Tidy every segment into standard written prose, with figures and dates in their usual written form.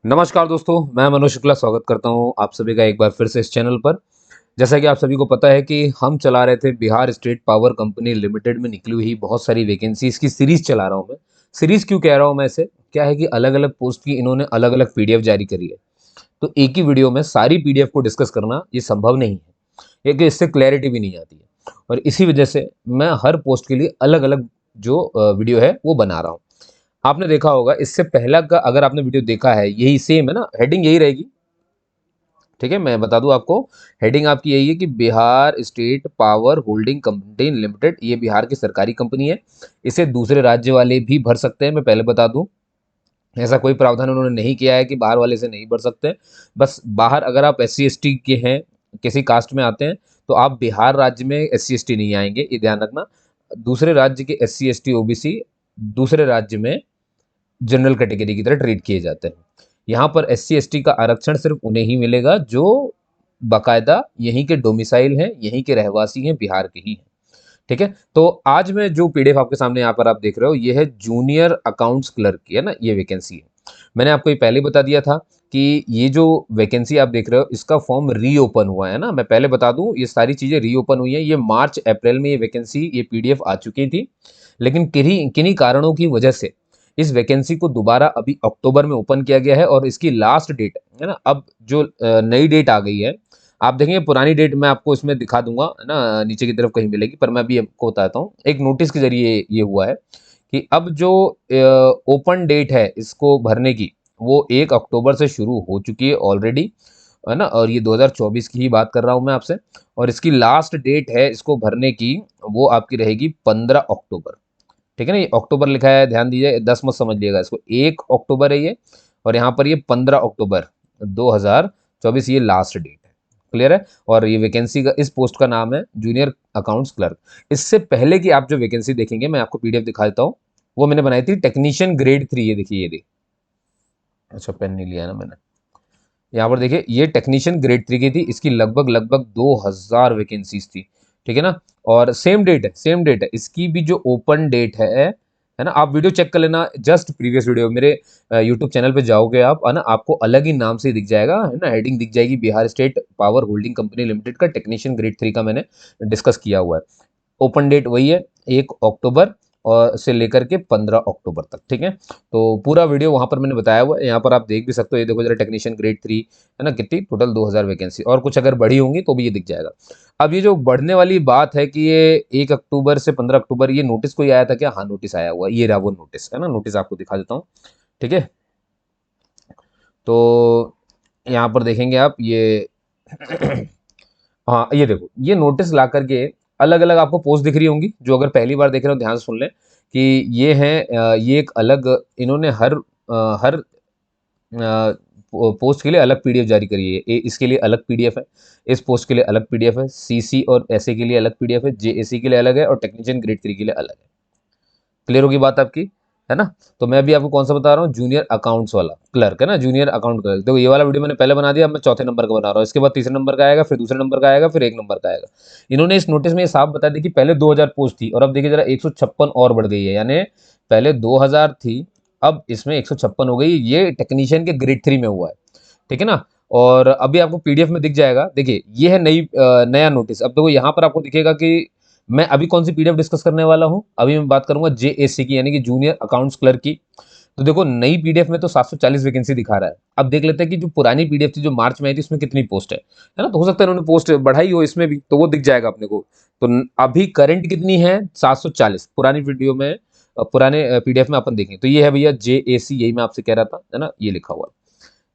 नमस्कार दोस्तों, मैं मनोज शुक्ला स्वागत करता हूं आप सभी का एक बार फिर से इस चैनल पर। जैसा कि आप सभी को पता है कि हम चला रहे थे Bihar state power company limited में निकली हुई बहुत सारी वैकेंसी, इसकी सीरीज चला रहा हूं मैं। सीरीज क्यों कह रहा हूं मैं इसे? क्या है कि अलग अलग पोस्ट की इन्होंने अलग अलग पीडीएफ जारी करी है, तो एक ही वीडियो में सारी पीडीएफ को डिस्कस करना ये संभव नहीं है, एक इससे क्लैरिटी भी नहीं आती है। और इसी वजह से मैं हर पोस्ट के लिए अलग अलग जो वीडियो है वो बना रहा हूँ। आपने देखा होगा इससे पहला का, अगर आपने वीडियो देखा है, यही सेम है ना, हेडिंग यही रहेगी। ठीक है, मैं बता दूं आपको, हेडिंग आपकी यही है कि Bihar state power holding company limited, ये बिहार की सरकारी कंपनी है। इसे दूसरे राज्य वाले भी भर सकते हैं, मैं पहले बता दूं। ऐसा कोई प्रावधान उन्होंने नहीं किया है कि बाहर वाले से नहीं भर सकते। बस बाहर अगर आप एस सी एस टी के हैं, किसी कास्ट में आते हैं, तो आप बिहार राज्य में एस सी एस टी नहीं आएंगे, ये ध्यान रखना। दूसरे राज्य के S C S T OBC दूसरे राज्य में जनरल कैटेगरी की तरह ट्रीट किए जाते हैं। यहाँ पर एस सी एस टी का आरक्षण सिर्फ उन्हें ही मिलेगा जो बाकायदा यहीं के डोमिसाइल हैं, यहीं के रहवासी हैं, बिहार के ही हैं। ठीक है, तो आज मैं जो पीडीएफ आपके सामने यहाँ पर आप देख रहे हो, ये है जूनियर अकाउंट्स क्लर्क की, है ना, ये वैकेंसी है। मैंने आपको ये पहले बता दिया था कि ये जो वैकेंसी आप देख रहे हो, इसका फॉर्म रीओपन हुआ है ना। मैं पहले बता दूं, ये सारी चीजें रीओपन हुई है। ये मार्च अप्रैल में ये वैकेंसी, ये पीडीएफ आ चुकी थी, लेकिन किन्हीं किन्हीं कारणों की वजह से इस वैकेंसी को दोबारा अभी अक्टूबर में ओपन किया गया है। और इसकी लास्ट डेट है ना, अब जो नई डेट आ गई है, आप देखेंगे पुरानी डेट मैं आपको इसमें दिखा दूंगा, है ना, नीचे की तरफ कहीं मिलेगी, पर मैं अभी आपको बताता हूँ। एक नोटिस के जरिए ये हुआ है कि अब जो ओपन डेट है इसको भरने की, वो 1 अक्टूबर से शुरू हो चुकी है ऑलरेडी, है ना। और ये 2024 की ही बात कर रहा हूँ मैं आपसे। और इसकी लास्ट डेट है इसको भरने की, वो आपकी रहेगी 15 अक्टूबर। ठीक है ना, ये अक्टूबर लिखा है, ध्यान दीजिए, 10 मत समझिएगा इसको, 1 अक्टूबर है ये। और यहाँ पर ये 15 अक्टूबर 2024 ये लास्ट डेट है। क्लियर है? और ये वैकेंसी का, इस पोस्ट का नाम है जूनियर अकाउंट्स क्लर्क। इससे पहले कि आप जो वैकेंसी देखेंगे, मैं आपको पीडीएफ दिखा देता हूँ, वो मैंने बनाई थी टेक्नीशियन ग्रेड 3। ये देखिए, ये देखिए। अच्छा, पेन नहीं लिया ना मैंने। यहाँ पर देखिए, ये टेक्नीशियन ग्रेड 3 की थी, इसकी लगभग लगभग 2000 वैकेंसीज थी। ठीक है ना। और सेम डेट है, सेम डेट है इसकी भी, जो ओपन डेट है ना। आप वीडियो चेक कर लेना, जस्ट प्रीवियस वीडियो मेरे यूट्यूब चैनल पे जाओगे आप, है ना, आपको अलग ही नाम से दिख जाएगा, है ना, हेडिंग दिख जाएगी, Bihar state power holding company limited का टेक्नीशियन ग्रेड 3 का मैंने डिस्कस किया हुआ है। ओपन डेट वही है, 1 अक्टूबर और से लेकर के 15 अक्टूबर तक। ठीक है, तो पूरा वीडियो वहां पर मैंने बताया हुआ है, यहाँ पर आप देख भी सकते हो। ये देखो जरा, टेक्नीशियन ग्रेड 3, है ना, कितनी टोटल 2000 वैकेंसी, और कुछ अगर बढ़ी होंगी तो भी ये दिख जाएगा। अब ये जो बढ़ने वाली बात है कि ये 1 अक्टूबर से 15 अक्टूबर, ये नोटिस कोई आया था क्या? हाँ, नोटिस आया हुआ है, ये रहा वो नोटिस, है ना। नोटिस आपको दिखा देता हूँ। ठीक है, तो यहाँ पर देखेंगे आप ये हाँ, ये देखो, ये नोटिस ला करके अलग अलग आपको पोस्ट दिख रही होंगी। जो अगर पहली बार देख रहे हो ध्यान से सुन लें कि ये है, ये एक अलग, इन्होंने हर पोस्ट के लिए अलग पीडीएफ जारी करी है। इसके लिए अलग पीडीएफ है, इस पोस्ट के लिए अलग पीडीएफ है, सीसी और एसए के लिए अलग पीडीएफ है, जेएसी के लिए अलग है, और टेक्नीशियन ग्रेड 3 के लिए अलग है। क्लियर होगी बात आपकी, है ना। तो मैं अभी आपको कौन सा बता रहा हूँ, जूनियर अकाउंट्स वाला क्लर्क, है ना, जूनियर अकाउंट क्लर्क। देखो, ये वाला वीडियो मैंने पहले बना दिया, अब मैं चौथे नंबर का बना रहा हूँ। इसके बाद तीसरे नंबर का आएगा, फिर दूसरे नंबर का आएगा, फिर 1 नंबर का आएगा। इन्होंने इस नोटिस में ये साफ बता दी कि पहले 2000 पोस्ट थी, और अब देखिए जरा 156 और बढ़ गई है। यानी पहले 2000 थी, अब इसमें 156 हो गई। ये टेक्नीशियन के ग्रेड 3 में हुआ है। ठीक है ना। और अभी आपको पीडीएफ में दिख जाएगा, देखिए ये है नया नोटिस। अब देखो यहाँ पर आपको दिखेगा कि मैं अभी कौन सी पीडीएफ डिस्कस करने वाला हूं। अभी मैं बात करूंगा जेएसी की, यानी कि जूनियर अकाउंट्स क्लर्क की। तो देखो, नई पीडीएफ में तो 740 वैकेंसी दिखा रहा है। अब देख लेते हैं कि जो पुरानी पीडीएफ थी, जो मार्च में आई थी, उसमें कितनी पोस्ट है ना। तो हो सकता है उन्होंने पोस्ट बढ़ाई हो इसमें भी, तो वो दिख जाएगा अपने को। तो अभी करंट कितनी है? 740। पुरानी वीडियो में, पुराने पीडीएफ में अपन देखें तो ये है भैया जेएसी, यही मैं आपसे कह रहा था, है ना, ये लिखा हुआ है।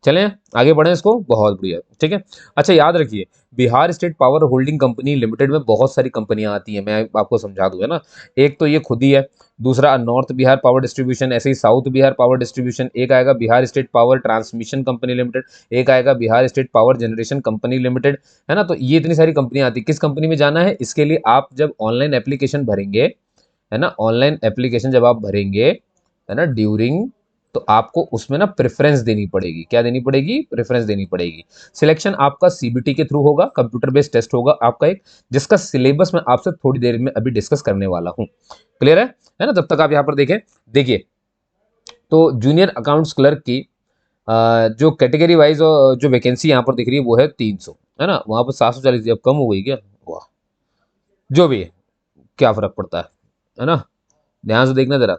चलें आगे बढ़ें, इसको बहुत बढ़िया। ठीक है, अच्छा याद रखिए, Bihar state power holding company limited में बहुत सारी कंपनियां आती हैं, मैं आपको समझा दूं, है ना। एक तो ये खुद ही है, दूसरा नॉर्थ बिहार पावर डिस्ट्रीब्यूशन, ऐसे ही साउथ बिहार पावर डिस्ट्रीब्यूशन, एक आएगा Bihar state power transmission company limited, एक आएगा Bihar state power generation company limited, है ना। तो ये इतनी सारी कंपनियां आती है। किस कंपनी में जाना है, इसके लिए आप जब ऑनलाइन एप्लीकेशन भरेंगे, है ना, ऑनलाइन एप्लीकेशन जब आप भरेंगे, है ना, ड्यूरिंग, तो आपको उसमें ना प्रेफरेंस देनी पड़ेगी। क्या देनी पड़ेगी? प्रेफरेंस देनी पड़ेगी। सिलेक्शन आपका सीबीटी के थ्रू होगा, कंप्यूटर बेस्ड टेस्ट होगा आपका एक, जिसका सिलेबस मैं आपसे थोड़ी देर में अभी डिस्कस करने वाला हूं। क्लियर है ना। जब तक आप यहां पर देखें, देखिए, तो जूनियर अकाउंट्स क्लर्क की जो कैटेगरी वाइज जो वैकेंसी यहाँ पर दिख रही है वो है 300, है ना। वहाँ पर 740 थी, अब कम हो गई क्या? वाह, जो भी है, क्या फर्क पड़ता है ना। ध्यान से देखना जरा,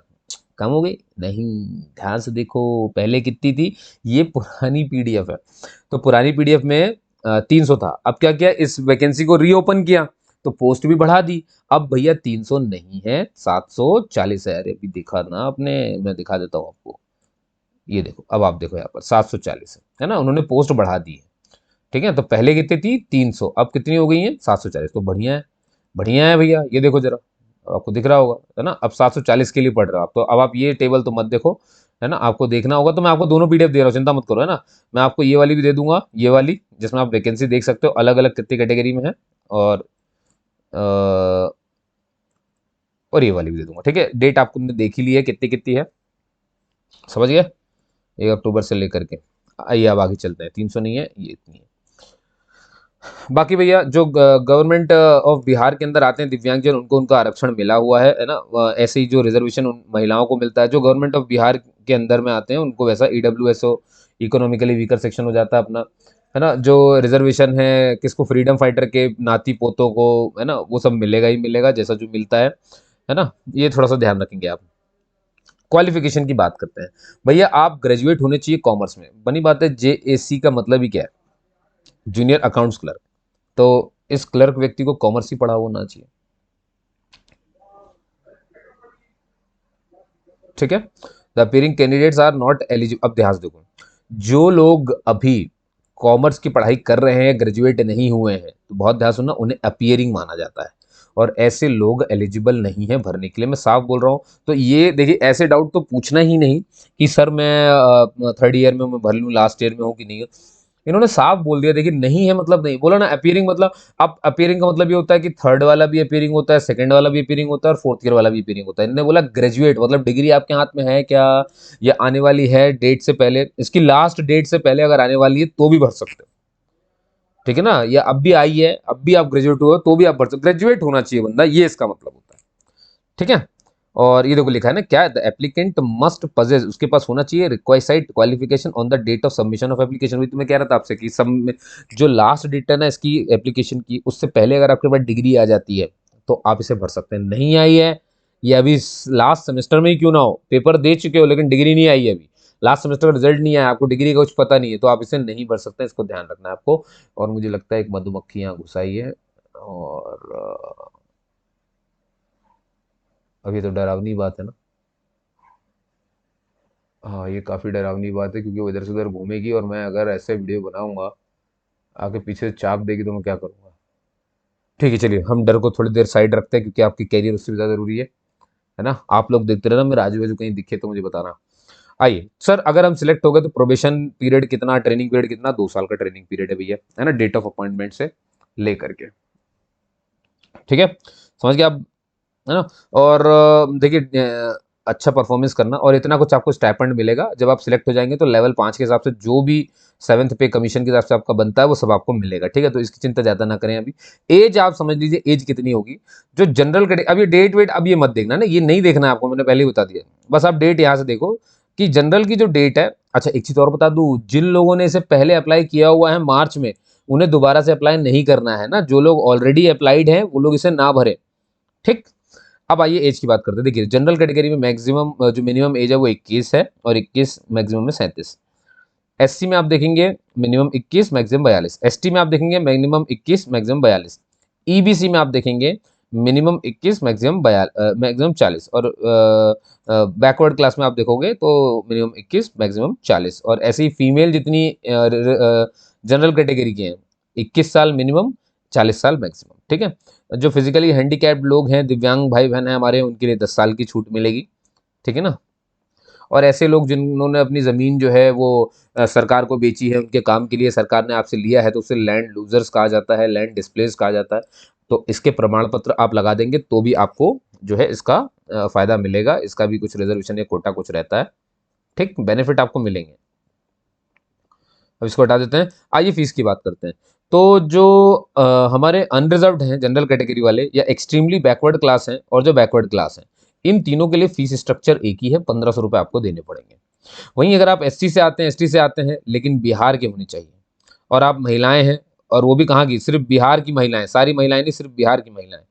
कम हो गई नहीं, ध्यान से देखो पहले कितनी थी। ये पुरानी पीडीएफ है, तो पुरानी पीडीएफ में 300 था। अब क्या किया, इस वैकेंसी को रीओपन किया तो पोस्ट भी बढ़ा दी। अब भैया 300 नहीं है, 740 है। अरे अभी दिखा ना आपने, मैं दिखा देता हूँ आपको। ये देखो, अब आप देखो यहाँ पर 740 है ना, उन्होंने पोस्ट बढ़ा दी है। ठीक है, तो पहले कितनी थी 300, अब कितनी हो गई है 740। तो बढ़िया है, बढ़िया है भैया। ये देखो जरा, आपको दिख रहा होगा, है ना। अब 740 के लिए पढ़ रहा हो आप, तो अब आप ये टेबल तो मत देखो, है ना। आपको देखना होगा तो मैं आपको दोनों पीडीएफ दे रहा हूँ, चिंता मत करो, है ना। मैं आपको ये वाली भी दे दूंगा, ये वाली जिसमें आप वैकेंसी देख सकते हो अलग अलग कितनी कैटेगरी में है, अ, और ये वाली भी दे दूंगा। ठीक है, डेट आपको देख ही ली है कितनी कितनी है, समझ गए। 1 अक्टूबर से लेकर के, आइए अब आगे चलते हैं। 300 नहीं है, ये इतनी है। बाकी भैया जो गवर्नमेंट ऑफ बिहार के अंदर आते हैं दिव्यांगजन, उनको उनका आरक्षण मिला हुआ है ना। ऐसे ही जो रिजर्वेशन उन महिलाओं को मिलता है जो गवर्नमेंट ऑफ बिहार के अंदर में आते हैं, उनको वैसा ईडब्ल्यूएसओ, इकोनॉमिकली वीकर सेक्शन हो जाता है अपना, है ना। जो रिजर्वेशन है किसको, फ्रीडम फाइटर के नाती पोतों को, है ना, वो सब मिलेगा ही मिलेगा जैसा जो मिलता है ना। ये थोड़ा सा ध्यान रखेंगे आप। क्वालिफिकेशन की बात करते हैं भैया, आप ग्रेजुएट होने चाहिए कॉमर्स में, बनी बात है। जेएसी का मतलब ही क्या है, जूनियर अकाउंट्स क्लर्क। तो इस क्लर्क व्यक्ति को कॉमर्स ही पढ़ा होना चाहिए। ठीक है, the appearing candidates are not eligible. अब ध्यान से देखो, जो लोग अभी कॉमर्स की पढ़ाई कर रहे हैं, ग्रेजुएट नहीं हुए हैं, तो बहुत ध्यान सुनना, उन्हें अपीयरिंग माना जाता है, और ऐसे लोग एलिजिबल नहीं है भरने के लिए। मैं साफ बोल रहा हूँ। तो ये देखिए, ऐसे डाउट तो पूछना ही नहीं कि सर मैं 3rd ईयर में मैं भर लूँ, लास्ट ईयर में हूँ कि नहीं। इन्होंने साफ बोल दिया, देखिए नहीं है मतलब नहीं, बोला ना अपीयरिंग मतलब। अब अपीयरिंग का मतलब ये होता है कि 3rd वाला भी अपीयरिंग होता है, 2nd वाला भी अपीयरिंग होता है, और 4th ईयर वाला भी अपीयरिंग होता है। इन्होंने बोला ग्रेजुएट मतलब डिग्री आपके हाथ में है क्या, या आने वाली है डेट से पहले, इसकी लास्ट डेट से पहले अगर आने वाली है तो भी भर सकते हो। ठीक है ना, या अब भी आई है, अब भी आप ग्रेजुएट हुए हो तो भी आप भर सकते हो। ग्रेजुएट होना चाहिए बंदा, ये इसका मतलब होता है। ठीक है, और ये देखो लिखा है ना क्या, द एप्लीकेंट मस्ट पजेस, उसके पास होना चाहिए required qualification on the date of submission of application. वही तो मैं कह रहा था आपसे कि सब जो लास्ट डेट है ना इसकी एप्लीकेशन की, उससे पहले अगर आपके पास डिग्री आ जाती है तो आप इसे भर सकते हैं। नहीं आई है, ये अभी लास्ट सेमेस्टर में ही क्यों ना हो, पेपर दे चुके हो लेकिन डिग्री नहीं आई है, अभी लास्ट सेमेस्टर का रिजल्ट नहीं आया, आपको डिग्री का कुछ पता नहीं है, तो आप इसे नहीं भर सकते, इसको ध्यान रखना है आपको। और मुझे लगता है एक मधुमक्खी यहाँ घुस आई है, और अभी तो डरावनी बात है ना। हाँ, ये काफ़ी डरावनी बात है, क्योंकि वो इधर से उधर घूमेगी, और मैं अगर ऐसे वीडियो बनाऊंगा, आके पीछे से चाप देगी तो मैं क्या करूंगा। ठीक है, चलिए हम डर को थोड़ी देर साइड रखते हैं, क्योंकि आपकी कैरियर उससे भी ज़्यादा जरूरी है ना। आप लोग देखते रहना, मेरा आजू बाजू कहीं दिखे तो मुझे बताना। आइए सर, अगर हम सिलेक्ट हो गए तो प्रोबेशन पीरियड कितना, ट्रेनिंग पीरियड कितना, 2 साल का ट्रेनिंग पीरियड है भैया, है ना, डेट ऑफ अपॉइंटमेंट से लेकर के। ठीक है, समझ गए आप, है ना। और देखिए, अच्छा परफॉर्मेंस करना, और इतना कुछ आपको स्टाइपेंड मिलेगा जब आप सिलेक्ट हो जाएंगे, तो लेवल 5 के हिसाब से जो भी 7th पे कमीशन के हिसाब से आपका बनता है वो सब आपको मिलेगा। ठीक है, तो इसकी चिंता ज्यादा ना करें अभी। एज आप समझ लीजिए, एज कितनी होगी जो जनरल कैटेगरी, अब ये डेट वेट अब ये मत देखना ना, ये नहीं देखना है आपको, मैंने पहले ही बता दिया। बस आप डेट यहाँ से देखो कि जनरल की जो डेट है। अच्छा, एक चीज और बता दूं, जिन लोगों ने इसे पहले अप्लाई किया हुआ है मार्च में, उन्हें दोबारा से अप्लाई नहीं करना है ना। जो लोग ऑलरेडी अप्लाइड हैं वो लोग इसे ना भरे। ठीक, अब आइए एज की बात करते हैं। देखिए, जनरल कैटेगरी में मैक्सिमम जो मिनिमम एज है वो 21 है, और 21 मैक्सिमम में 37। एससी में आप देखेंगे मिनिमम 21 मैक्सिमम 42। एसटी में आप देखेंगे मिनिमम 21 मैक्सिमम 42। ईबीसी में आप देखेंगे मिनिमम 21 मैक्सिमम 40। और बैकवर्ड क्लास में आप देखोगे तो मिनिमम 21 मैक्सिमम 40। और ऐसे ही फीमेल जितनी जनरल कैटेगरी के हैं, 21 साल मिनिमम, 40 साल मैक्सिमम। ठीक है, जो फिजिकली हैंडीकैप्ड लोग हैं, दिव्यांग भाई बहन हैं हमारे, उनके लिए 10 साल की छूट मिलेगी। ठीक है ना। और ऐसे लोग जिन्होंने अपनी ज़मीन जो है वो सरकार को बेची है, उनके काम के लिए सरकार ने आपसे लिया है, तो उसे लैंड लूजर्स कहा जाता है, लैंड डिस्प्लेस कहा जाता है। तो इसके प्रमाण पत्र आप लगा देंगे तो भी आपको जो है इसका फ़ायदा मिलेगा। इसका भी कुछ रिजर्वेशन या कोटा कुछ रहता है। ठीक, बेनिफिट आपको मिलेंगे। अब इसको हटा देते हैं, आइए फीस की बात करते हैं। तो जो हमारे अनरिजर्व्ड हैं जनरल कैटेगरी वाले, या एक्सट्रीमली बैकवर्ड क्लास हैं, और जो बैकवर्ड क्लास हैं, इन तीनों के लिए फीस स्ट्रक्चर एक ही है, 1500 रुपये आपको देने पड़ेंगे। वहीं अगर आप एसटी से आते हैं, एसटी से आते हैं लेकिन बिहार के होनी चाहिए, और आप महिलाएं हैं, और वो भी कहाँ की, सिर्फ बिहार की महिलाएं, सारी महिलाएं नहीं, सिर्फ बिहार की महिलाएं,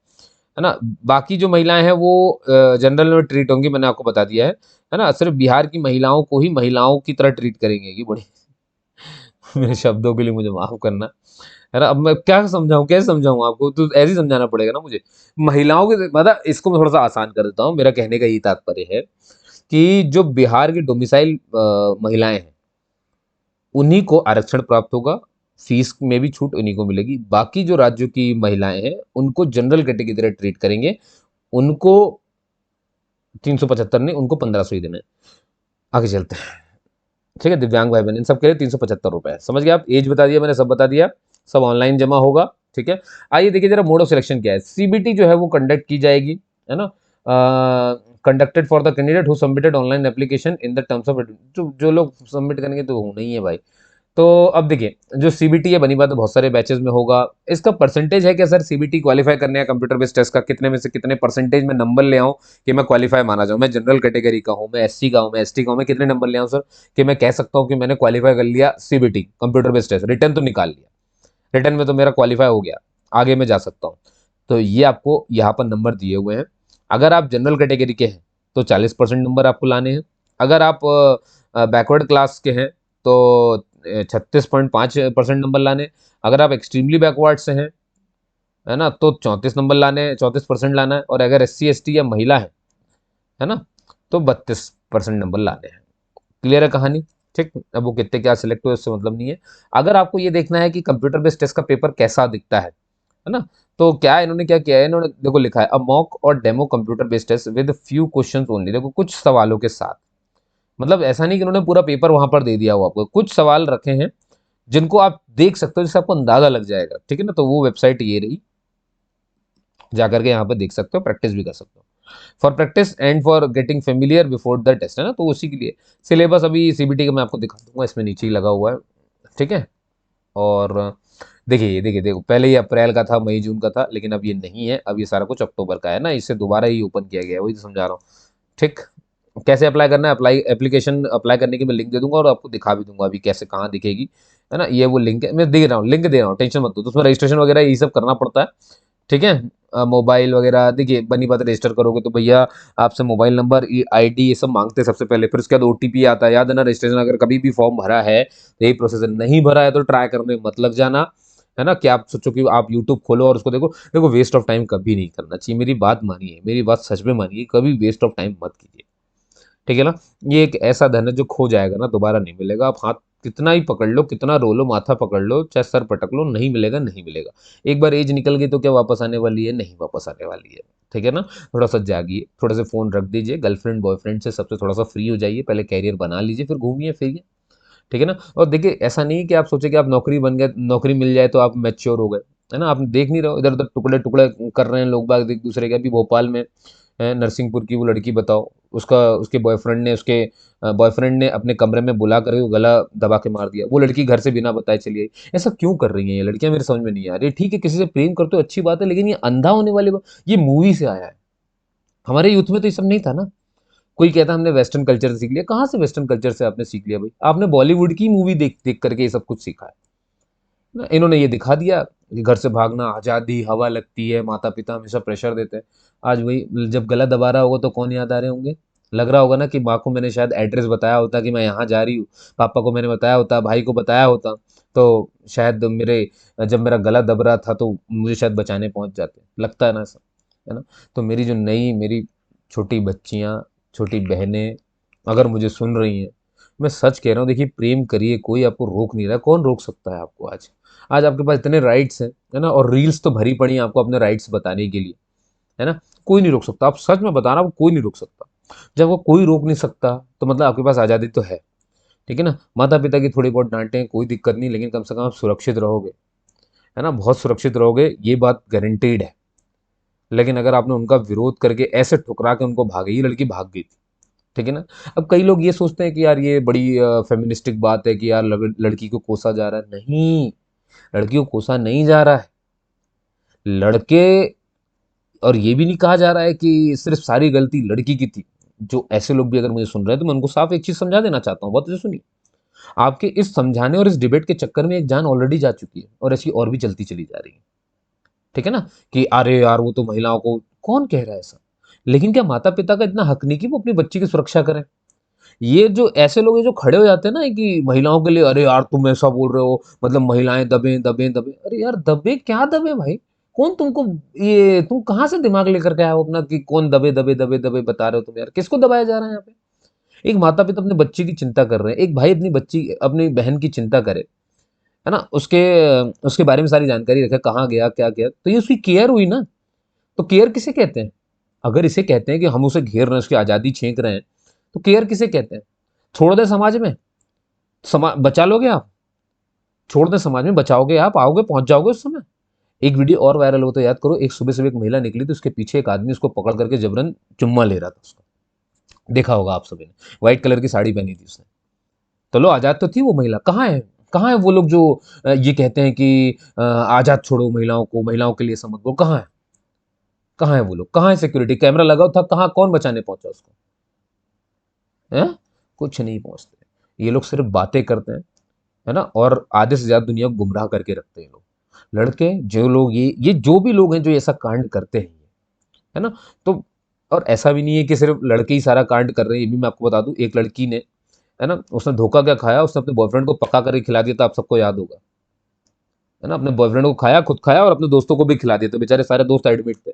है ना। बाकी जो महिलाएं हैं वो जनरल में ट्रीट होंगी, मैंने आपको बता दिया है ना। सिर्फ बिहार की महिलाओं को ही महिलाओं की तरह ट्रीट करेंगे, ये बड़ी मेरे शब्दों के लिए मुझे माफ करना, है ना। अब मैं क्या समझाऊं, कैसे समझाऊं आपको, तो ऐसे ही समझाना पड़ेगा ना मुझे। महिलाओं के मतलब इसको मैं थोड़ा सा आसान कर देता हूँ, मेरा कहने का यही तात्पर्य है कि जो बिहार की डोमिसाइल महिलाएं हैं उन्हीं को आरक्षण प्राप्त होगा, फीस में भी छूट उन्हीं को मिलेगी। बाकी जो राज्यों की महिलाएं हैं उनको जनरल कैटेगरी की तरह ट्रीट करेंगे, उनको 375 नहीं, उनको 1500 ही देना है। आगे चलते हैं, ठीक है। दिव्यांग भाई बहन इन सब के लिए 375 रुपए, समझ गए आप। एज बता दिया मैंने, सब बता दिया, सब ऑनलाइन जमा होगा, ठीक है। आइए देखिए जरा मोड ऑफ सिलेक्शन क्या है। सीबीटी जो है वो कंडक्ट की जाएगी, है ना। Conducted for the candidate who submitted online application in the terms of, जो लोग सबमिट करेंगे तो होना ही है भाई। तो अब देखिए जो सीबीटी है, बनी बात है बहुत सारे बैचेस में होगा। इसका परसेंटेज है क्या सर, सीबीटी क्वालिफाई करने का कंप्यूटर बेस्ड टेस्ट का, कितने में से कितने परसेंटेज में नंबर ले आऊं कि मैं क्वालिफाई माना जाऊं। मैं जनरल कैटेगरी का हूं, मैं एससी का हूं, मैं एसटी का हूं, मैं कितने नंबर ले आऊं सर कि मैं कह सकता हूं कि मैंने क्वालिफाई कर लिया CBT computer based test. Return तो निकाल लिया, रिटर्न में तो मेरा क्वालिफाई हो गया, आगे मैं जा सकता हूँ। तो ये आपको यहाँ पर नंबर दिए हुए हैं। अगर आप जनरल कैटेगरी के हैं तो 40% नंबर आपको लाने हैं। अगर आप बैकवर्ड क्लास के हैं तो 36.5% नंबर लाने। अगर आप एक्सट्रीमली बैकवर्ड से हैं, है ना, तो 34 नंबर लाने, 34% लाना है। और अगर SC ST या महिला है ना, तो 32% नंबर लाने हैं। क्लियर है कहानी, ठीक। अब वो कितने क्या सिलेक्ट हुए उससे मतलब नहीं है। अगर आपको ये देखना है कि कंप्यूटर बेस्ड टेस्ट का पेपर कैसा दिखता है ना, तो क्या इन्होंने क्या किया है, इन्होंने देखो लिखा है अ मॉक और demo computer based test with few questions only. देखो कुछ सवालों के साथ, मतलब ऐसा नहीं कि उन्होंने पूरा पेपर वहां पर दे दिया हो आपको, कुछ सवाल रखे हैं जिनको आप देख सकते हो, जिससे आपको अंदाजा लग जाएगा, ठीक है ना। तो वो वेबसाइट ये रही, जाकर के यहाँ पर देख सकते हो, प्रैक्टिस भी कर सकते हो। For practice and for getting familiar before the test, है ना। तो उसी के लिए सिलेबस अभी सीबीटी का मैं आपको दिखा दूंगा, इसमें नीचे ही लगा हुआ है, ठीक है। और देखिए ये देखिए, देखो पहले ये अप्रैल का था, मई जून का था, लेकिन अब ये नहीं है, अब ये सारा कुछ अक्टूबर का है ना, इससे दोबारा ही ओपन किया गया है, वही तो समझा रहा हूँ, ठीक। कैसे अप्लाई करना है, अप्लाई एप्लीकेशन अप्लाई करने की मैं लिंक दे दूंगा, और आपको दिखा भी दूंगा अभी कैसे कहाँ दिखेगी, है ना। ये वो लिंक है, मैं दे रहा हूँ, लिंक दे रहा हूँ, टेंशन मत लो। तो उसमें रजिस्ट्रेशन वगैरह ये सब करना पड़ता है, ठीक है। मोबाइल वगैरह देखिए, बनी बात रजिस्टर करोगे तो भैया आपसे मोबाइल नंबर, आईडी, ये सब मांगते हैं सबसे पहले, फिर उसके बाद ओटीपी आता है, याद है ना। रजिस्ट्रेशन अगर कभी भी फॉर्म भरा है तो यही प्रोसेस है, नहीं भरा है तो ट्राई करने मत लग जाना, है ना। कि आप सोचो कि आप यूट्यूब खोलो और उसको देखो, देखो वेस्ट ऑफ टाइम कभी नहीं करना चाहिए, मेरी बात मानिए, मेरी बात सच में मानिए, कभी वेस्ट ऑफ टाइम मत कीजिए, ठीक है ना। ये एक ऐसा धन है जो खो जाएगा ना, दोबारा नहीं मिलेगा। आप हाथ कितना ही पकड़ लो, कितना रो लो, माथा पकड़ लो, चाहे सर पटक लो, नहीं मिलेगा, नहीं मिलेगा। एक बार एज निकल गई तो क्या वापस आने वाली है, नहीं वापस आने वाली है, ठीक है ना। थोड़ा सा जागिए, थोड़ा सा फोन रख दीजिए, गर्लफ्रेंड बॉयफ्रेंड से सबसे थोड़ा सा फ्री हो जाइए, पहले कैरियर बना लीजिए, फिर घूमिए फिरिए, ठीक है ना। और देखिए ऐसा नहीं है कि आप सोचे कि आप नौकरी बन गए, नौकरी मिल जाए तो आप मैच्योर हो गए, है ना। आप देख नहीं रहे हो, इधर उधर टुकड़े टुकड़े कर रहे हैं लोग बाग एक दूसरे के। अभी भोपाल में नरसिंहपुर की वो लड़की बताओ, उसका उसके बॉयफ्रेंड ने अपने कमरे में बुला कर गला दबा के मार दिया। वो लड़की घर से बिना बताए चली आई। ऐसा क्यों कर रही हैं ये लड़कियां, मेरे समझ में नहीं आ रही। ठीक है किसी से प्रेम करते हो अच्छी बात है, लेकिन ये अंधा होने वाली बात, ये मूवी से आया है। हमारे यूथ में तो ये सब नहीं था ना। कोई कहता हमने वेस्टर्न कल्चर से सीख लिया, कहाँ से वेस्टर्न कल्चर से आपने सीख लिया भाई, आपने बॉलीवुड की मूवी देख देख करके ये सब कुछ सीखा है ना। इन्होंने ये दिखा दिया कि घर से भागना, आज़ादी, हवा लगती है, माता पिता हमेशा प्रेशर देते हैं। आज वही जब गला दबा रहा होगा तो कौन याद आ रहे होंगे, लग रहा होगा ना कि माँ को मैंने शायद एड्रेस बताया होता कि मैं यहाँ जा रही हूँ, पापा को मैंने बताया होता, भाई को बताया होता, तो शायद मेरे जब मेरा गला दब रहा था तो मुझे शायद बचाने पहुंच जाते, लगता है ना ऐसा, है ना। तो मेरी जो नई मेरी छोटी बच्चियाँ, छोटी बहनें अगर मुझे सुन रही हैं, मैं सच कह रहा हूँ, देखिए प्रेम करिए, कोई आपको रोक नहीं रहा, कौन रोक सकता है आपको आज। आज आपके पास इतने राइट्स हैं, है ना, और रील्स तो भरी पड़ी हैं आपको अपने राइट्स बताने के लिए, है ना। कोई नहीं रोक सकता, आप सच में बता रहा हूं, कोई नहीं रोक सकता। जब वो कोई रोक नहीं सकता तो मतलब आपके पास आज़ादी तो है, ठीक है ना। माता पिता की थोड़ी बहुत डांटें कोई दिक्कत नहीं, लेकिन कम से कम आप सुरक्षित रहोगे, है ना, बहुत सुरक्षित रहोगे, ये बात गारंटीड है। लेकिन अगर आपने उनका विरोध करके ऐसे ठुकरा के उनको भागे, ये लड़की भाग गई थी, ठीक है ना। अब कई लोग ये सोचते हैं कि यार ये बड़ी फेमिनिस्टिक बात है कि यार लड़की को कोसा जा रहा है, नहीं, लड़की को कोसा नहीं जा रहा है, लड़के, और ये भी नहीं कहा जा रहा है कि सिर्फ सारी गलती लड़की की थी। जो ऐसे लोग भी अगर मुझे सुन रहे हैं तो मैं उनको साफ एक चीज समझा देना चाहता हूँ, बहुत अच्छे सुनिए। आपके इस समझाने और इस डिबेट के चक्कर में एक जान ऑलरेडी जा चुकी है और ऐसी और भी चलती चली जा रही है। ठीक है ना, कि अरे यार वो तो महिलाओं को, कौन कह रहा है ऐसा? लेकिन क्या माता पिता का इतना हक नहीं कि वो अपनी बच्ची की सुरक्षा करें? ये जो ऐसे लोग हैं जो खड़े हो जाते हैं ना कि महिलाओं के लिए, अरे यार तुम ऐसा बोल रहे हो, मतलब महिलाएं दबे दबे दबे, अरे यार दबे क्या दबे भाई? कौन तुमको, ये तुम कहाँ से दिमाग लेकर के आए हो अपना कि कौन दबे दबे दबे दबे बता रहे हो तुम? यार किसको दबाया जा रहा है यहाँ पे? एक माता पिता अपने बच्चे की चिंता कर रहे हैं, एक भाई अपनी बच्ची अपनी बहन की चिंता करे, है ना, उसके उसके बारे में सारी जानकारी रखे, कहाँ गया क्या गया, तो ये उसकी केयर हुई ना। तो केयर किसे कहते हैं? अगर इसे कहते हैं कि हम उसे घेर रहे हैं, उसकी आज़ादी छींक रहे हैं, तो केयर किसे कहते हैं? छोड़ दे समाज में, बचा लोगे आप? छोड़ दे समाज में, बचाओगे आप? आओगे, पहुंच जाओगे उस समय? एक वीडियो और वायरल हो तो याद करो, एक सुबह सुबह एक महिला निकली तो उसके पीछे एक आदमी उसको पकड़ करके जबरन चुम्मा ले रहा था उसका। देखा होगा आप सभी ने, व्हाइट कलर की साड़ी पहनी थी उसने। चलो आजाद तो थी वो महिला, कहाँ है? कहाँ है वो लोग जो ये कहते हैं कि आजाद छोड़ो महिलाओं को, महिलाओं के लिए समझ वो, कहाँ है? कहाँ है वो लोग? कहाँ है सिक्योरिटी कैमरा लगा था? कहाँ, कौन बचाने पहुंचा उसको? है? कुछ नहीं पहुंचते। ये लोग सिर्फ बातें करते हैं, है ना, और आधे से ज्यादा दुनिया को गुमराह करके रखते हैं लोग। लड़के जो लोग, ये जो भी लोग हैं जो ऐसा कांड करते हैं, है ना, तो और ऐसा भी नहीं है कि सिर्फ लड़के ही सारा कांड कर रहे हैं, ये भी मैं आपको बता दूं, एक लड़की ने, है ना, उसने धोखा क्या खाया, उसने अपने बॉयफ्रेंड को पका करके खिला दिया था, आप सबको याद होगा, है ना, अपने बॉयफ्रेंड को खाया, खुद खाया और अपने दोस्तों को भी खिला दिया, तो बेचारे सारे दोस्त एडमिट थे।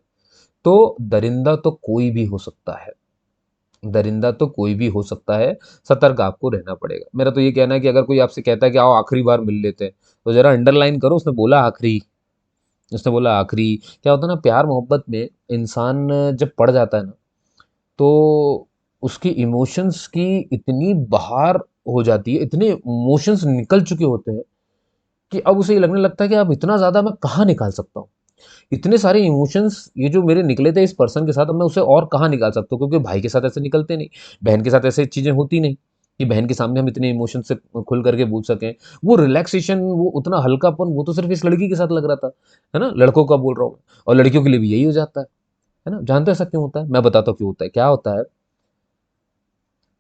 तो दरिंदा तो कोई भी हो सकता है, दरिंदा तो कोई भी हो सकता है, सतर्क आपको रहना पड़ेगा। मेरा तो ये कहना है कि अगर कोई आपसे कहता है कि आओ आखिरी बार मिल लेते हैं, तो जरा अंडरलाइन करो, उसने बोला आखिरी, उसने बोला आखिरी। क्या होता है ना, प्यार मोहब्बत में इंसान जब पड़ जाता है ना, तो उसकी इमोशंस की इतनी बहार हो जाती है, इतने इमोशंस निकल चुके होते हैं कि अब उसे ये लगने लगता है कि अब इतना ज़्यादा मैं कहाँ निकाल सकता हूँ? इतने सारे इमोशंस ये जो मेरे निकले थे इस पर्सन के साथ, अब मैं उसे और कहाँ निकाल सकता हूँ? क्योंकि भाई के साथ ऐसे निकलते नहीं, बहन के साथ ऐसे चीज़ें होती नहीं कि बहन के सामने हम इतने इमोशन से खुल करके बोल सकें। वो रिलैक्सेशन, वो उतना हल्कापन, वो तो सिर्फ इस लड़की के साथ लग रहा था, है ना? लड़कों का बोल रहा हूँ मैं, और लड़कियों के लिए भी यही हो जाता है ना? जानते हो ऐसा क्यों होता है? मैं बताता हूँ क्यों होता है। क्या होता है,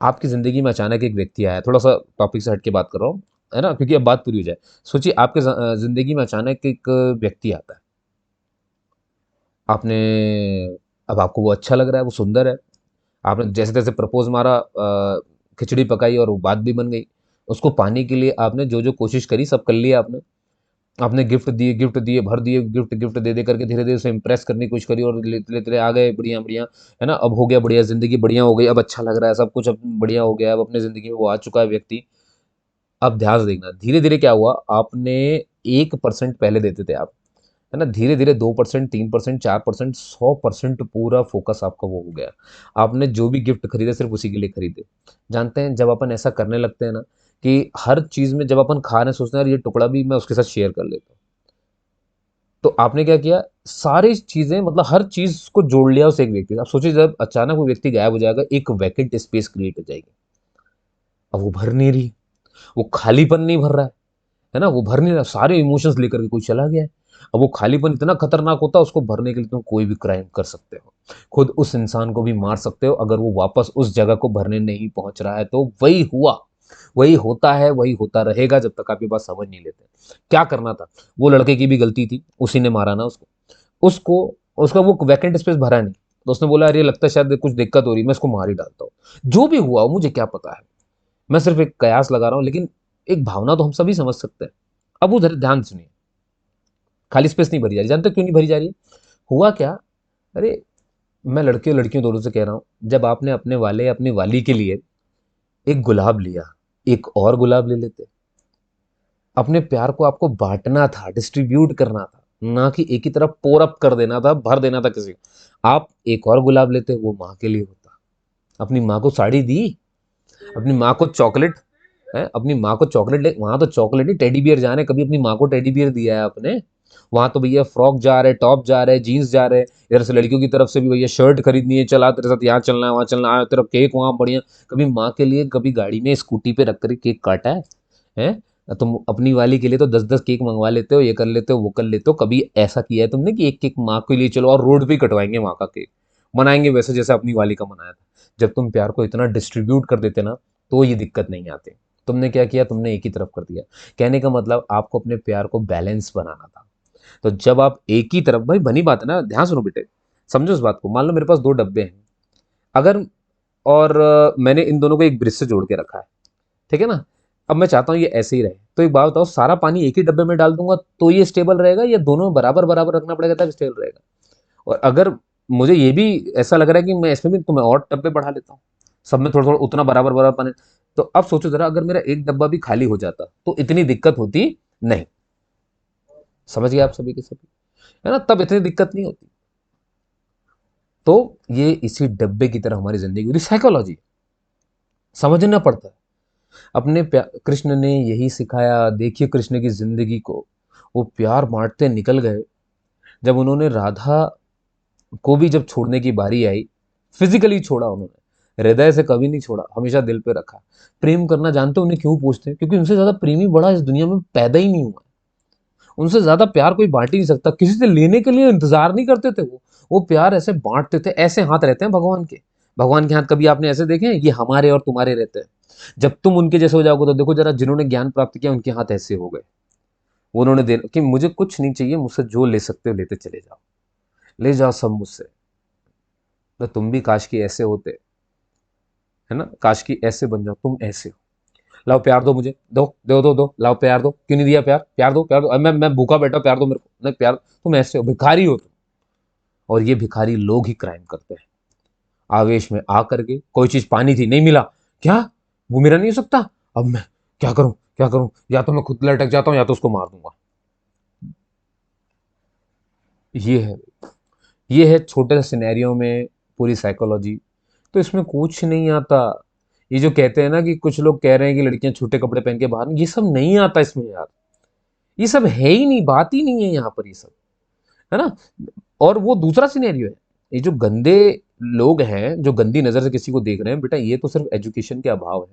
आपकी ज़िंदगी में अचानक एक व्यक्ति आया, थोड़ा-सा टॉपिक से हट के बात कर रहा हूँ, है ना? क्योंकि अब बात पूरी हो जाए। सोचिए आपके ज़िंदगी में अचानक एक व्यक्ति आता है। आपने अब आपको वो अच्छा लग रहा है, वो सुंदर है। आपने जैसे-तैसे प्रपोज़ मारा, खिचड़ी पकाई और वो बात भी बन गई। उसको पाने के लिए आपने जो-जो कोशिश करी सब कर लिया आपने। आपने गिफ्ट दिए, भर दिए, गिफ्ट गिफ्ट दे करके धीरे-धीरे उसे इम्प्रेस करने की कोशिश करी और लेते-लेते आ गए बढ़िया-बढ़िया, है ना? अब हो गया बढ़िया, ज़िंदगी बढ़िया हो गई, अब अच्छा लग रहा है, सब कुछ अब बढ़िया हो गया, अब अपनी ज़िंदगी में वो आ चुका है व्यक्ति। अब ध्यान से देखना, धीरे-धीरे क्या हुआ, आपने 1% पहले देते थे आप, है ना? धीरे-धीरे 2%, 3%, 4%, 100% पूरा फ़ोकस आपका वो हो गया। आपने जो भी गिफ्ट खरीदे सिर्फ़ उसी के लिए खरीदे। जानते हैं जब अपन ऐसा करने लगते हैं ना, कि हर चीज़ में जब अपन खा रहे हैं सोचते हैं यार ये टुकड़ा भी मैं उसके साथ शेयर कर लेता हूँ। तो आपने क्या किया, सारी चीज़ें मतलब हर चीज़ को जोड़ लिया उस एक व्यक्ति से। अब सोचिए जब अचानक वो व्यक्ति गायब हो जाएगा, एक वैकेंट स्पेस क्रिएट हो जाएगी। अब वो भर नहीं रही, वो खालीपन नहीं भर रहा है ना? वो भर नहीं रहा, सारे इमोशंस लेकर के कोई चला गया है। अब वो खालीपन इतना खतरनाक होता है, उसको भरने के लिए तुम कोई भी क्राइम कर सकते हो। खुद उस इंसान को भी मार सकते हो, अगर वो वापस उस जगह को भरने नहीं पहुँच रहा है तो। वही हुआ, वही होता है, वही होता रहेगा जब तक आप ये बात समझ नहीं लेते। क्या करना था? वो लड़के की भी गलती थी, उसी ने मारा ना उसको। उसको उसका वो वैकेंट स्पेस भरा नहीं, तो उसने बोला, "अरे! लगता है शायद कुछ दिक्कत हो रही है, मैं इसको मार ही डालता हूँ।" जो भी हुआ मुझे क्या पता है? मैं सिर्फ़ एक कयास लगा रहा हूँ, लेकिन एक भावना तो हम सभी समझ सकते हैं। अब उधर ध्यान सुनिए, खाली स्पेस नहीं भरी जा रही। जानते हो क्यों नहीं भरी जा रही है? हुआ क्या? अरे! मैं लड़के और लड़कियों दोनों से कह रहा हूँ, जब आपने अपने वाले या अपनी वाली के लिए एक गुलाब लिया, एक और गुलाब ले लेते। अपने प्यार को आपको बाँटना था, डिस्ट्रीब्यूट करना था, ना कि एक ही तरफ पोर अप कर देना था, भर देना था किसी को। आप एक और गुलाब लेते, वो माँ के लिए होता। अपनी माँ को साड़ी दी, अपनी माँ को चॉकलेट, है, अपनी माँ को चॉकलेट ले, वहाँ तो चॉकलेट नहीं टेडी बियर जा रहे हैं, कभी अपनी माँ को टेडी बियर दिया है आपने? वहाँ तो भैया फ्रॉक जा रहे, टॉप जा रहे, जीन्स जा रहे, इधर से लड़कियों की तरफ से भी भैया शर्ट खरीदनी है, चला तेरे साथ यहाँ चलना है, वहाँ चलना है, तेरा केक वहाँ बढ़िया। कभी माँ के लिए कभी गाड़ी में स्कूटी पे रख कर केक काटा है? हैं? तुम अपनी वाली के लिए तो 10-10 केक मँगवा लेते हो, ये कर लेते हो, वो कर लेते हो, कभी ऐसा किया है तुमने कि एक केक माँ के लिए चलो और रोड पे ही कटवाएँगे माँ का केक? मनाएंगे वैसे जैसे अपनी वाली का मनाया था। जब तुम प्यार को इतना डिस्ट्रीब्यूट कर देते ना, तो ये दिक्कत नहीं आती। तुमने क्या किया, तुमने एक ही तरफ कर दिया। कहने का मतलब आपको अपने प्यार को बैलेंस बनाना था। तो जब आप एक ही तरफ, भाई बनी बात है ना, ध्यान सुनो बेटे, समझो इस बात को। मान लो मेरे पास दो डब्बे हैं, अगर और मैंने इन दोनों को एक ब्रिज से जोड़ के रखा है, ठीक है ना। अब मैं चाहता हूँ ये ऐसे ही रहे, तो एक बात बताओ, सारा पानी एक ही डब्बे में डाल दूंगा तो ये स्टेबल रहेगा, या दोनों बराबर बराबर रखना पड़ेगा तब स्टेबल रहेगा? और अगर मुझे ये भी ऐसा लग रहा है कि मैं इसमें भी तुम्हें और डब्बे बढ़ा लेता हूँ, सब में थोड़ा थोड़ा उतना बराबर बराबर पानी, तो अब सोचो जरा, अगर मेरा एक डब्बा भी खाली हो जाता तो इतनी दिक्कत होती नहीं। समझ गए आप सभी के सभी, है ना, तब इतनी दिक्कत नहीं होती। तो ये इसी डब्बे की तरह हमारी जिंदगी पूरी साइकोलॉजी समझना पड़ता है। अपने कृष्ण ने यही सिखाया। देखिए कृष्ण की जिंदगी को, वो प्यार बांटते निकल गए। जब उन्होंने राधा को भी जब छोड़ने की बारी आई, फिजिकली छोड़ा उन्होंने, हृदय से कभी नहीं छोड़ा, हमेशा दिल पे रखा। प्रेम करना जानते हो उन्हें क्यों पूछते हैं? क्योंकि उनसे ज्यादा प्रेमी बड़ा इस दुनिया में पैदा ही नहीं हुआ। उनसे ज्यादा प्यार कोई बांट ही नहीं सकता। किसी से लेने के लिए इंतजार नहीं करते थे वो प्यार ऐसे बांटते थे। ऐसे हाथ रहते हैं भगवान के। भगवान के हाथ कभी आपने ऐसे देखे हैं? ये हमारे और तुम्हारे रहते हैं। जब तुम उनके जैसे हो जाओगे तो देखो जरा, जिन्होंने ज्ञान प्राप्त किया उनके हाथ ऐसे हो गए। वो उन्होंने दे कि मुझे कुछ नहीं चाहिए, मुझसे जो ले सकते हो लेते चले जाओ, ले जाओ सब मुझसे। तो तुम भी काश की ऐसे होते, है ना, काश की ऐसे बन जाओ, तुम ऐसे हो। लाओ प्यार दो मुझे, दो दो दो दो, लाओ प्यार दो। क्यों नहीं दिया प्यार? प्यार दो प्यार दो, अब मैं भूखा बैठा, प्यार दो मेरे को, नहीं प्यार। तुम ऐसे हो, भिखारी हो तुम। और ये भिखारी लोग ही क्राइम करते हैं। आवेश में आकर के, कोई चीज पानी थी नहीं मिला, क्या वो मेरा नहीं हो सकता? अब मैं क्या करूं, क्या करूं? या तो मैं खुद लटक जाता हूं या तो उसको मार दूंगा। ये है, ये है छोटे से सिनेरियो में पूरी साइकोलॉजी। तो इसमें कुछ नहीं आता। ये जो कहते हैं ना कि कुछ लोग कह रहे हैं कि लड़कियां छोटे कपड़े पहन के बाहर, ये सब नहीं आता इसमें यार। ये सब है ही नहीं, बात ही नहीं है यहाँ पर ये सब, है ना। और वो दूसरा सिनेरियो है, ये जो गंदे लोग हैं, जो गंदी नजर से किसी को देख रहे हैं, बेटा ये तो सिर्फ एजुकेशन के अभाव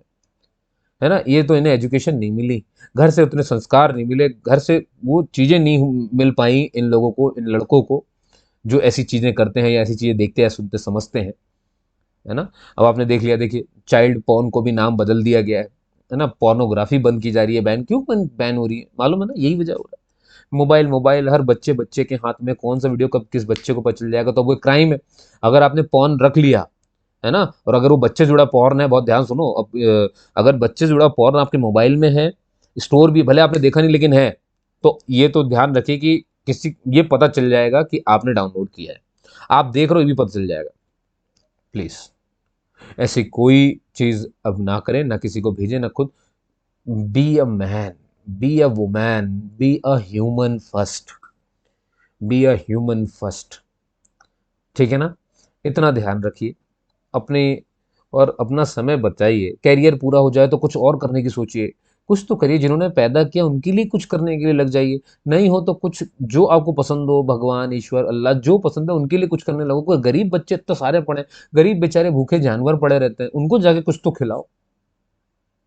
है ना। ये तो इन्हें एजुकेशन नहीं मिली, घर से उतने संस्कार नहीं मिले, घर से वो चीजें नहीं मिल पाई इन लोगों को, इन लड़कों को, जो ऐसी चीजें करते हैं या ऐसी चीजें देखते हैं, सुनते समझते हैं, है ना। अब आपने देख लिया, देखिए चाइल्ड पॉर्न को भी नाम बदल दिया गया है ना। पोर्नोग्राफी बंद की जा रही है। बैन क्यों बैन हो रही है? मालूम है ना, यही वजह हो रहा है। मोबाइल मोबाइल हर बच्चे बच्चे के हाथ में, कौन सा वीडियो कब किस बच्चे को पता चल जाएगा, तो वो क्राइम है। अगर आपने पॉर्न रख लिया, है ना, और अगर वो बच्चे जुड़ा पॉर्न है, बहुत ध्यान सुनो अब, अगर बच्चे जुड़ा पॉर्न आपके मोबाइल में है, स्टोर भी भले आपने देखा नहीं लेकिन है, तो ये तो ध्यान रखिए कि किसी ये पता चल जाएगा कि आपने डाउनलोड किया है। आप देख रहे हो ये भी पता चल जाएगा। प्लीज ऐसी कोई चीज अब ना करें, ना किसी को भेजें, ना खुद। Be a man, be a woman, be a human first, be a human first, ठीक है ना। इतना ध्यान रखिए अपने, और अपना समय बचाइए। कैरियर पूरा हो जाए तो कुछ और करने की सोचिए। कुछ तो करिए, जिन्होंने पैदा किया उनके लिए कुछ करने के लिए लग जाइए। नहीं हो तो कुछ जो आपको पसंद हो, भगवान ईश्वर अल्लाह जो पसंद है उनके लिए कुछ करने लगो। कोई गरीब बच्चे तो सारे पड़े, गरीब बेचारे भूखे जानवर पड़े रहते हैं, उनको जाके कुछ तो खिलाओ।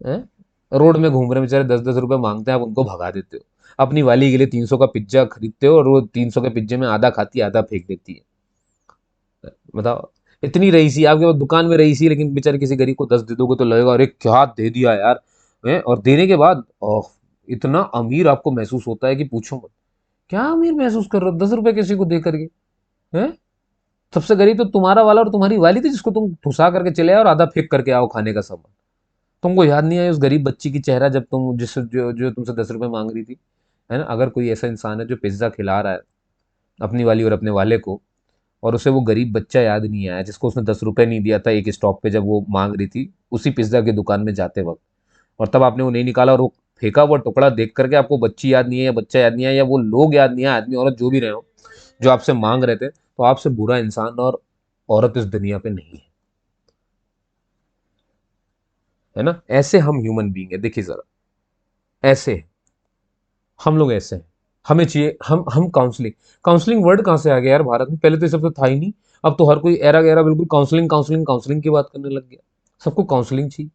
हैं, रोड में घूम रहे बेचारे, 10-10 रुपए मांगते हैं, आप उनको भगा देते हो। अपनी वाली के लिए 300 का पिज्जा खरीदते हो, और वो 300 के पिज्जे में आधा खाती है आधा फेंक देती है। बताओ, इतनी रईसी आपके पास दुकान में रईसी, लेकिन बेचारे किसी गरीब को 10 दे दोगे तो लगेगा अरे क्या दे दिया यार। हैं? और देने के बाद ओह, इतना अमीर आपको महसूस होता है कि पूछो मत। क्या अमीर महसूस कर रहे हो 10 रुपए किसी को दे करके? हैं? सबसे गरीब तो तुम्हारा वाला और तुम्हारी वाली थी, जिसको तुम ठुसा करके चले आओ और आधा फेंक करके आओ खाने का सामान। तुमको याद नहीं आया उस गरीब बच्ची की चेहरा, जब तुम जिस जो जो तुमसे 10 रुपए मांग रही थी, है ना। अगर कोई ऐसा इंसान है जो पिज्जा खिला रहा है अपनी वाली और अपने वाले को, और उसे वो गरीब बच्चा याद नहीं आया जिसको उसने 10 रुपए नहीं दिया था एक स्टॉप पे जब वो मांग रही थी उसी पिज्जा की दुकान में जाते वक्त, और तब आपने वो नहीं निकाला और वो फेंका हुआ टुकड़ा देख करके आपको बच्ची याद नहीं है, या बच्चा याद नहीं है, या वो लोग याद नहीं है, आदमी औरत जो भी रहे हो, जो आपसे मांग रहे थे, तो आपसे बुरा इंसान और औरत इस दुनिया पे नहीं है, है ना। ऐसे हम ह्यूमन बींग है, देखिए जरा, ऐसे हैं। हम लोग ऐसे हैं। हमें चाहिए, हम काउंसलिंग, काउंसलिंग वर्ड कहाँ से आ गया यार भारत में? पहले तो ये सब तो था ही नहीं। अब तो हर कोई एरा गैरा बिल्कुल काउंसलिंग काउंसलिंग काउंसलिंग की बात करने लग गया। सबको काउंसलिंग चाहिए।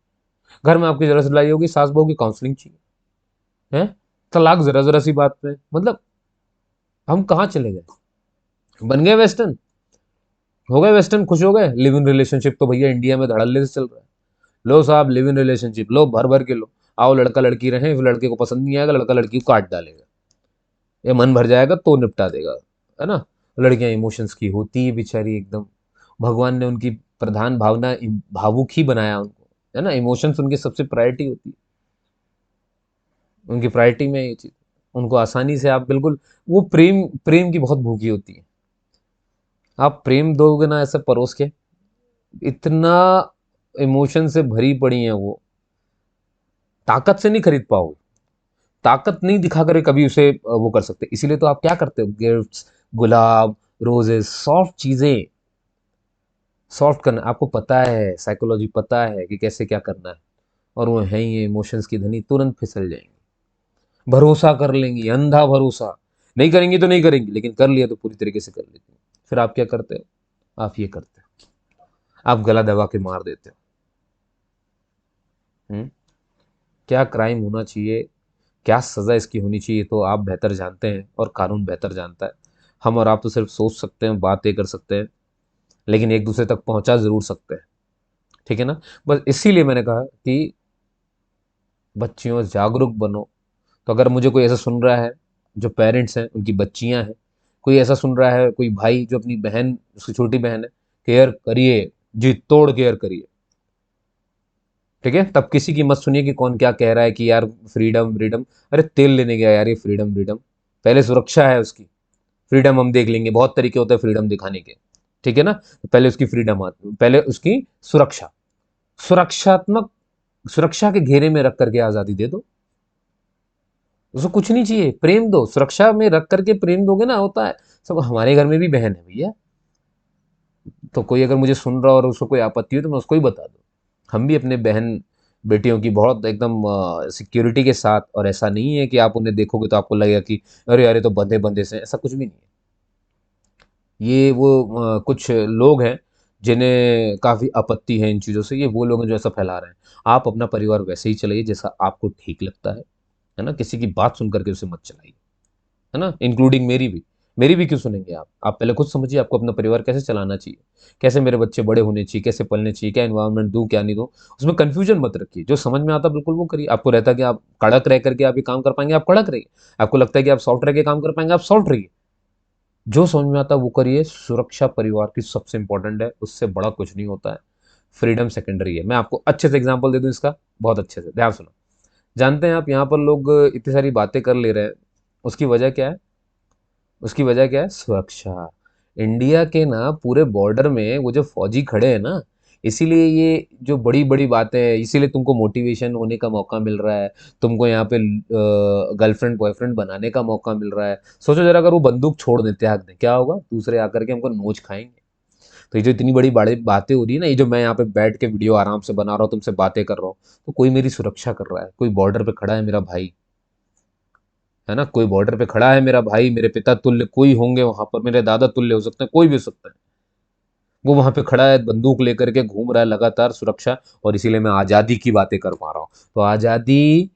घर में आपकी जरा सी लड़ाई होगी, सास बहू की काउंसलिंग चाहिए, है। तलाक जरा जरा सी बात पे, मतलब हम कहाँ चले गए? बन गए वेस्टर्न। हो गए वेस्टर्न, खुश हो गए। लिव इन रिलेशनशिप तो भैया इंडिया में धड़ल्ले से चल रहा है। लो साहब लिव इन रिलेशनशिप, लो भर भर के लो। आओ लड़का लड़की रहे, फिर लड़के को पसंद नहीं आएगा, लड़का लड़की को काट डालेगा, ये मन भर जाएगा तो निपटा देगा, है ना। लड़कियां इमोशंस की होती है बेचारी एकदम, भगवान ने उनकी प्रधान भावना भावुक ही बनाया उनको, है ना। इमोशंस उनकी सबसे प्रायोरिटी होती है, उनकी प्रायोरिटी में ये चीज, उनको आसानी से आप बिल्कुल, वो प्रेम प्रेम की बहुत भूखी होती है। आप प्रेम दोगे ना ऐसे परोस के, इतना इमोशन से भरी पड़ी है वो, ताकत से नहीं खरीद पाओगे, ताकत नहीं दिखा कर कभी उसे वो कर सकते। इसीलिए तो आप क्या करते हो, गिफ्ट्स, गुलाब, रोजेस, सॉफ्ट चीजें, सॉफ्ट करना। आपको पता है, साइकोलॉजी पता है कि कैसे क्या करना है, और वो है ही इमोशंस की धनी, तुरंत फिसल जाएंगे। भरोसा कर लेंगी, अंधा भरोसा, नहीं करेंगी तो नहीं करेंगी, लेकिन कर लिया तो पूरी तरीके से कर लेती हैं। फिर आप क्या करते हो, आप ये करते हो, आप गला दबा के मार देते हो। क्या क्राइम होना चाहिए, क्या सज़ा इसकी होनी चाहिए, तो आप बेहतर जानते हैं और कानून बेहतर जानता है। हम और आप तो सिर्फ सोच सकते हैं, बातें कर सकते हैं, लेकिन एक दूसरे तक पहुंचा ज़रूर सकते हैं, ठीक है ना। बस इसीलिए मैंने कहा कि बच्चियों जागरूक बनो। तो अगर मुझे कोई ऐसा सुन रहा है, जो पेरेंट्स हैं उनकी बच्चियां हैं, कोई ऐसा सुन रहा है, कोई भाई जो अपनी बहन, उसकी छोटी बहन है, केयर करिए, जी तोड़ केयर करिए, ठीक है। तब किसी की मत सुनिए कि कौन क्या कह रहा है कि यार फ्रीडम फ्रीडम, अरे तेल लेने गया यार ये फ्रीडम फ्रीडम, पहले सुरक्षा है उसकी। फ्रीडम हम देख लेंगे, बहुत तरीके होते हैं फ्रीडम दिखाने के, ठीक है ना। पहले उसकी फ्रीडम आती, पहले उसकी सुरक्षा, सुरक्षात्मक, सुरक्षा के घेरे में रख करके आज़ादी दे दो, उसको कुछ नहीं चाहिए, प्रेम दो, सुरक्षा में रख करके प्रेम दोगे ना, होता है सब। हमारे घर में भी बहन है भैया, तो कोई अगर मुझे सुन रहा हो और उसको कोई आपत्ति हो तो मैं उसको ही बता दूँ। हम भी अपने बहन बेटियों की बहुत एकदम सिक्योरिटी के साथ, और ऐसा नहीं है कि आप उन्हें देखोगे तो आपको लगेगा कि अरे अरे तो बंधे बंधे से, ऐसा कुछ भी नहीं है। ये वो कुछ लोग हैं जिन्हें काफ़ी आपत्ति है इन चीज़ों से, ये वो लोग हैं जो ऐसा फैला रहे हैं। आप अपना परिवार वैसे ही चलाइए जैसा आपको ठीक लगता है ना। किसी की बात सुन करके उसे मत चलाइए, है ना, इंक्लूडिंग मेरी भी। मेरी भी क्यों सुनेंगे आप पहले खुद समझिए आपको अपना परिवार कैसे चलाना चाहिए, कैसे मेरे बच्चे बड़े होने चाहिए, कैसे पलने चाहिए, क्या इन्वायरमेंट दूँ क्या नहीं दूँ। उसमें कन्फ्यूजन मत रखिए, जो समझ में आता बिल्कुल वो करिए। आपको रहता है कि आप कड़क रह करके आप ये काम कर पाएंगे, आप कड़क रहिए। आपको लगता है कि आप सॉफ्ट रह के काम कर पाएंगे, आप सॉफ्ट रहिए। जो समझ में आता है वो करिए। सुरक्षा परिवार की सबसे इंपॉर्टेंट है, उससे बड़ा कुछ नहीं होता है। फ्रीडम सेकेंडरी है। मैं आपको अच्छे से एग्जाम्पल दे दूं इसका, बहुत अच्छे से ध्यान सुनो। जानते हैं आप, यहाँ पर लोग इतनी सारी बातें कर ले रहे हैं, उसकी वजह क्या है, उसकी वजह क्या है, सुरक्षा। इंडिया के ना पूरे बॉर्डर में वो जो फौजी खड़े हैं ना, इसीलिए ये जो बड़ी बड़ी बातें हैं, इसीलिए तुमको मोटिवेशन होने का मौका मिल रहा है, तुमको यहाँ पे गर्लफ्रेंड बॉयफ्रेंड बनाने का मौका मिल रहा है। सोचो जरा, अगर वो बंदूक छोड़ दें, त्याग दें, क्या होगा, दूसरे आकर के हमको नोच खाएंगे। तो ये जो इतनी बड़ी बड़ी बातें हो रही है ना, ये जो मैं यहाँ पे बैठ के वीडियो आराम से बना रहा हूँ, तुमसे बातें कर रहा हूँ, तो कोई मेरी सुरक्षा कर रहा है, कोई बॉर्डर पे खड़ा है मेरा भाई, है ना, कोई बॉर्डर पे खड़ा है मेरा भाई, मेरे पिता तुल्य कोई होंगे वहां पर, मेरे दादा तुल्य हो सकते हैं, कोई भी हो सकता है। वो वहां पे खड़ा है, बंदूक लेकर के घूम रहा है लगातार, सुरक्षा। और इसीलिए मैं आजादी की बातें कर पा रहा हूँ। तो आजादी,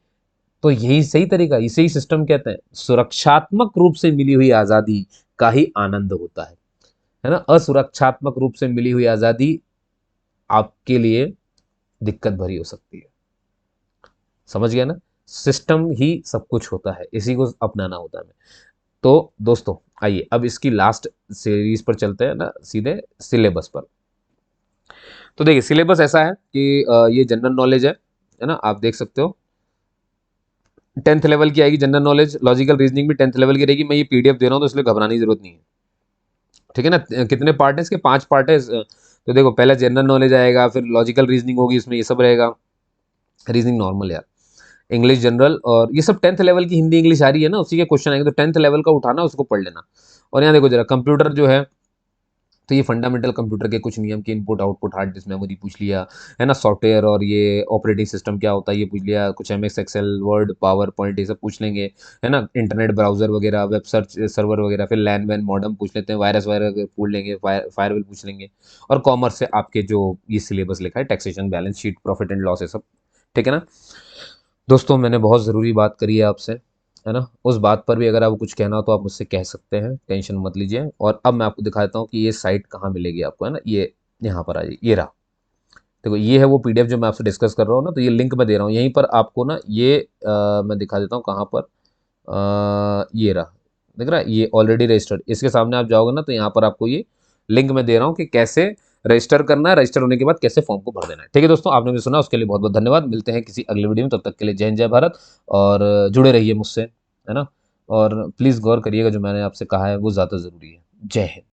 तो यही सही तरीका, इसे ही सिस्टम कहते हैं। सुरक्षात्मक रूप से मिली हुई आजादी का ही आनंद होता है ना। असुरक्षात्मक रूप से मिली हुई आजादी आपके लिए दिक्कत भरी हो सकती है। समझ गया ना। सिस्टम ही सब कुछ होता है, इसी को अपनाना होता है। तो दोस्तों, आइए अब इसकी लास्ट सीरीज पर चलते हैं ना, सीधे सिलेबस पर। तो देखिए सिलेबस ऐसा है कि ये जनरल नॉलेज है ना, आप देख सकते हो। 10th लेवल की आएगी जनरल नॉलेज, लॉजिकल रीजनिंग भी 10th लेवल की रहेगी। मैं ये पीडीएफ दे रहा हूँ तो इसलिए घबराने की जरूरत नहीं है, ठीक है ना। कितने पार्ट है इसके, 5 पार्ट है। तो देखो पहला जनरल नॉलेज आएगा, फिर लॉजिकल रीजनिंग होगी, इसमें ये सब रहेगा। रीजनिंग नॉर्मल यार, इंग्लिश जनरल, और ये सब 10th लेवल की हिंदी इंग्लिश आ रही है ना, उसी के क्वेश्चन आएंगे। तो 10th लेवल का उठाना, उसको पढ़ लेना। और यहाँ देखो जरा, कंप्यूटर जो है, तो ये फंडामेंटल कंप्यूटर के कुछ नियम की, input output hard disk memory पूछ लिया, है ना। सॉफ्टवेयर और ये ऑपरेटिंग सिस्टम क्या होता है ये पूछ लिया। कुछ MS Excel Word PowerPoint ये सब पूछ लेंगे, है ना। इंटरनेट ब्राउजर वगैरह, वेब सर्च सर्वर वगैरह, फिर लैन वैन मॉडम पूछ लेते हैं, वायरस वायर पूछ लेंगे, फायरवॉल पूछ लेंगे। और कॉमर्स से आपके जो ये सिलेबस लिखा है, taxation, balance sheet, profit and loss, ये सब, ठीक है ना। दोस्तों मैंने बहुत ज़रूरी बात करी है आपसे, है ना? उस बात पर भी अगर आपको कुछ कहना हो तो आप मुझसे कह सकते हैं, टेंशन मत लीजिए। और अब मैं आपको दिखा देता हूँ कि ये साइट कहाँ मिलेगी आपको, है ना? ये यहाँ पर आ जाइए, ये रहा। देखो ये है वो पीडीएफ जो मैं आपसे डिस्कस कर रहा हूँ ना, तो ये लिंक मैं दे रहा हूँ यहीं पर आपको ना, ये मैं दिखा देता हूँ कहाँ पर। ये रहा, दिख रहा है? ये ऑलरेडी रजिस्टर्ड, इसके सामने आप जाओगे ना तो यहाँ पर आपको ये लिंक मैं दे रहा हूँ कि कैसे रजिस्टर करना है, रजिस्टर होने के बाद कैसे फॉर्म को भर देना है। ठीक है दोस्तों, आपने भी सुना, उसके लिए बहुत बहुत धन्यवाद। मिलते हैं किसी अगले वीडियो में, तब तक के लिए जय हिंद जय भारत। और जुड़े रहिए मुझसे, है ना? और प्लीज़ गौर करिएगा, जो मैंने आपसे कहा है वो ज़्यादा ज़रूरी है। जय हिंद।